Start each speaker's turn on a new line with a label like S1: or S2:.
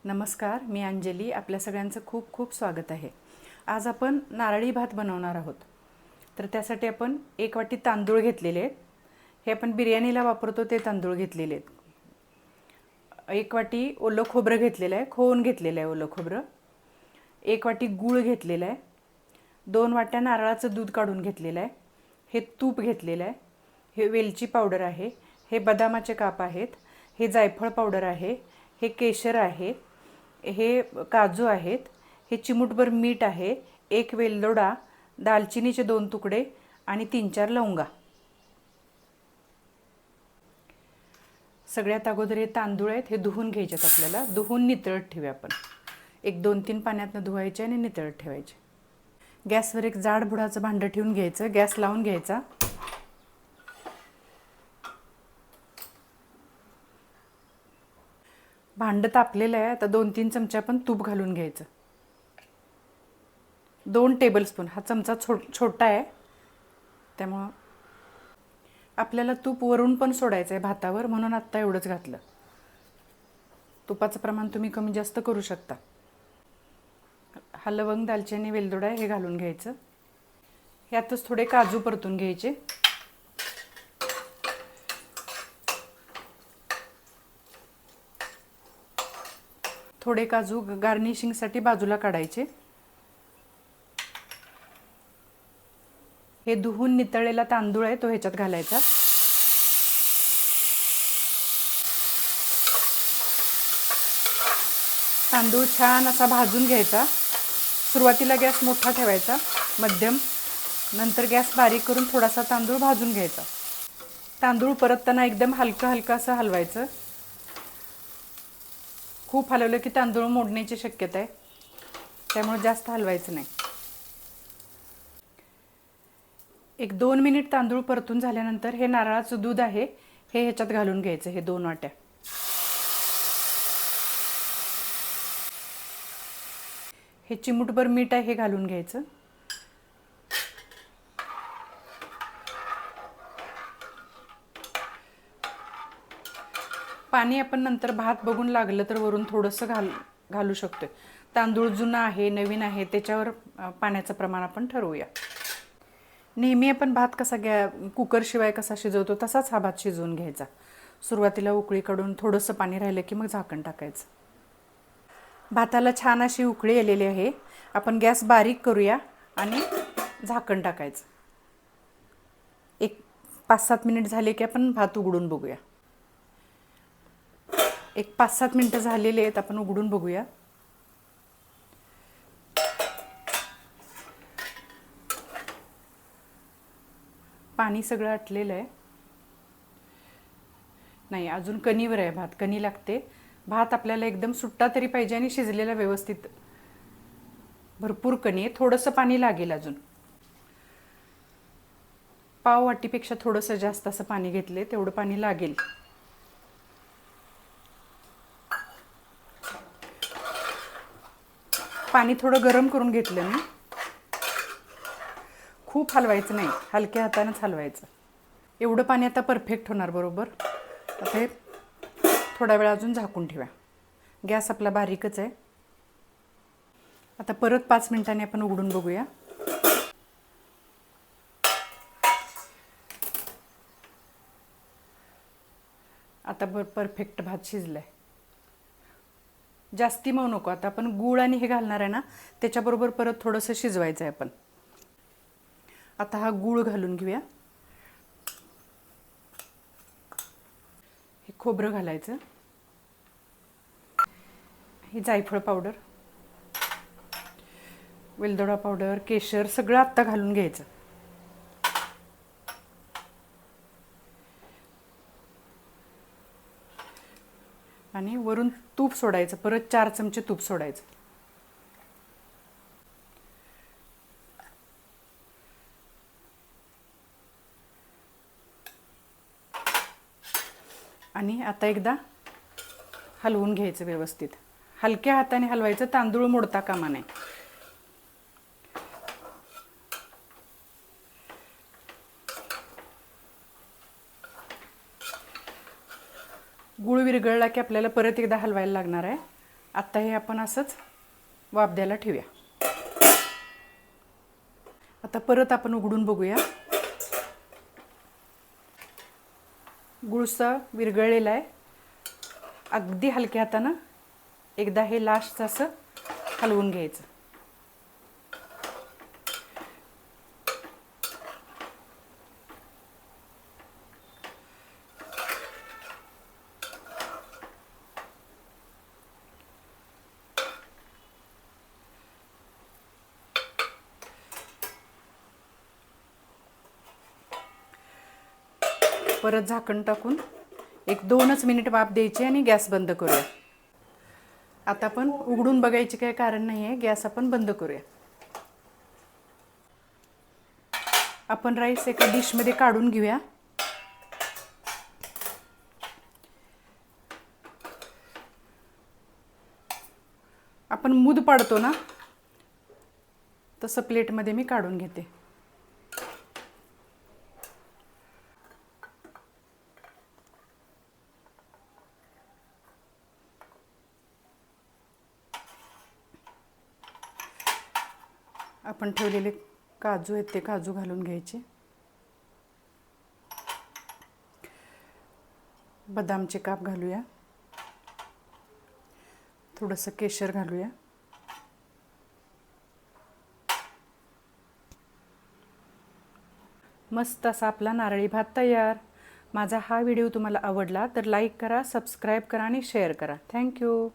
S1: नमस्कार, मी अंजली. आपल्या सगळ्यांचं खूप खूप स्वागत आहे. आज आपण नारळी भात बनवणार आहोत. तर त्यासाठी आपण 1 वाटी तांदूळ घेतलेले आहेत. हे आपण बिर्याणीला वापरतो ते तांदूळ घेतलेले आहेत. 1 वाटी ओलं खोबरं घेतलेलं आहे, खोवून घेतलेलं आहे ओलं खोबरं. 1 वाटी गूळ घेतलेला आहे. 2 वाट्या नारळाचं दूध काढून घेतलेलं आहे. हे तूप घेतलेलं आहे. हे वेलची पावडर आहे. हे बदामाचे काप आहेत. हे जायफळ पावडर आहे. हे केशर आहे. हे काजू आहेत. हे चिमूटभर मीठ आहे. 1 वेलदोडा, दालचिनीचे 2 तुकडे आणि 3-4 लवंगा. सगळ्यात अगोदर हे तांदूळ आहेत, हे धुवून घ्यायचेत आपल्याला. धुवून नितळत ठेवूया आपण. 1-2-3 पाण्यातनं धुवायचे आणि नितळत ठेवायचे. गॅसवर एक जाड बुडाचं भांडं ठेवून घ्यायचं. गॅस लावून घ्यायचा. भांडं तापलेलं आहे. आता 2-3 चमचे आपण तूप घालून घ्यायचं. 2 टेबलस्पून. हा चमचा छोटा आहे, त्यामुळं आपल्याला तूप वरून पण सोडायचं आहे भातावर, म्हणून आत्ता एवढंच घातलं. तुपाचं प्रमाण तुम्ही कमी जास्त करू शकता. हा लवंग, दालचिनी, वेलदोडा हे घालून घ्यायचं. यातच थोडे काजू परतून घ्यायचे. थोडे काजू गार्निशिंगसाठी बाजूला काढायचे. हे धुवून नितळलेला तांदूळ आहे तो ह्याच्यात घालायचा. तांदूळ छान असा भाजून घ्यायचा. सुरुवातीला गॅस मोठा ठेवायचा, मध्यम, नंतर गॅस बारीक करून थोडासा तांदूळ भाजून घ्यायचा. तांदूळ परतताना एकदम हलकं असं हलवायचं. खूप हलवलं की तांदूळ मोडण्याची शक्यता आहे, त्यामुळे जास्त हलवायचं नाही. 1-2 मिनिट तांदूळ परतून झाल्यानंतर हे नारळाचं दूध आहे हे ह्याच्यात घालून घ्यायचं. हे 2 वाट्या. हे चिमूटभर मीठ आहे हे घालून घ्यायचं. पाणी आपण नंतर भात बघून लागलं तर वरून थोडंसं घालू शकतो. तांदूळ जुना आहे नवीन आहे त्याच्यावर पाण्याचं प्रमाण आपण ठरवूया. नेहमी आपण भात कसा कुकरशिवाय कसा शिजवतो तसाच हा भात शिजवून घ्यायचा. सुरुवातीला उकळी काढून थोडंसं पाणी राहिलं की मग झाकण टाकायचं. भाताला छान अशी उकळी आलेली आहे. आपण गॅस बारीक करूया आणि झाकण टाकायचं. 5-7 मिनिट झाले की आपण भात उघडून बघूया. 5-7 मिनिटं झालेले आहेत, आपण उघडून बघूया. पाणी सगळं आटलेलं आहे. नाही, अजून कणीवर आहे भात. कणी लागते. भात आपल्याला एकदम सुट्टा तरी पाहिजे आणि शिजलेला व्यवस्थित. भरपूर कणी आहे. थोडंसं पाणी लागेल अजून. पाव वाटीपेक्षा थोडंसं जास्त असं पाणी घेतले, तेवढं पाणी लागेल. पाणी थोडं गरम करून घेतलं मी. खूप हलवायचं नाही, हलक्या हातानंच हलवायचं. एवढं पाणी आता परफेक्ट होणार बरोबर. आता हे थोडा वेळ अजून झाकून ठेवा. गॅस आपला बारीकच आहे. आता परत 5 मिनिटांनी आपण उघडून बघूया. आता परफेक्ट भात शिजलाय. जास्ती मऊ नको. आता आपण गूळ आणि हे घालणार आहे ना, त्याच्याबरोबर परत थोडंसं शिजवायचं आहे आपण. आता हा गूळ घालून घेऊया. हे खोबरं घालायचं. ही जायफळ पावडर, वेलदोडा पावडर, केशर सगळं आत्ता घालून घ्यायचं. आणि वरून तूप सोडायचं. परत 4 चमचे तूप सोडायचं. आणि आता एकदा हलवून घ्यायचं व्यवस्थित. हलक्या हाताने हलवायचं, तांदूळ मोडता कामा नये. गूळ विरघळला की आपल्याला परत एकदा हलवायला लागणार आहे. आता हे आपण असंच वाफ द्यायला ठेवूया. आता परत आपण उघडून बघूया. गुळसा विरघळलेला आहे. अगदी हलक्या हातानं एकदा हे लास्ट असं हलवून घ्यायचं. परत झाकण टाकून 1-2च मिनिट वाफ द्यायची आणि गॅस बंद करूया. आता आपण उघडून बघायची काही कारण नाही आहे. गॅस आपण बंद करूया. आपण राईस एका डिशमध्ये काढून घेऊया. आपण मूद पाडतो ना, तसं प्लेटमध्ये मी काढून घेते. आपण ठेवलेले काजू आहेत ते काजू घालून घ्यायचे. बदामचे काप घालूया. थोडंसं केशर घालूया. मस्त असा आपला नारळी भात तयार. माझा हा व्हिडिओ तुम्हाला आवडला तर लाईक करा, सबस्क्राईब करा आणि शेअर करा. थँक्यू.